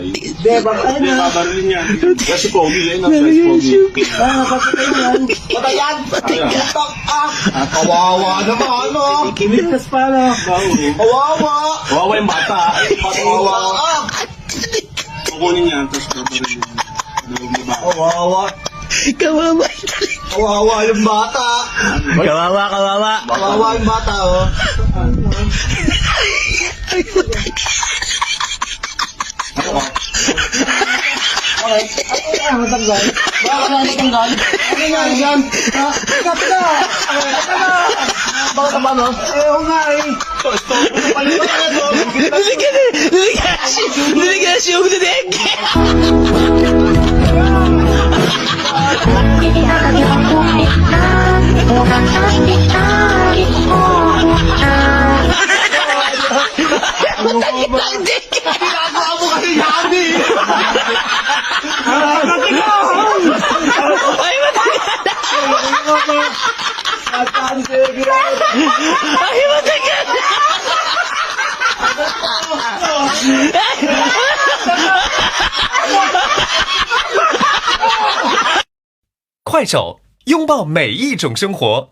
Hindi, bakit na? Babarilin yan. Kasi Pogi, yan ang size Pogi. Bakit yan? Patay yan! Putak! Kawawa naman, ano? Kimitas pa, no? Kawawa! Kawawa yung bata. Kawawa! Kukunin yan, tapos babarilin yan. Kawawa! Kawawa. Kawawa yung bata! Kawawa, kawawa. Kawawa yung bata, oh. Okay. Ay, matanggal. Bakit na matanggal? Ano nga yan? Kat na! Bakit naman, no? Oo nga, eh. Delegasyon ng DEG. Ginagawa mo kasi yabi! Ay, matagal. Ay, matagal. 快手，拥抱每一种生活。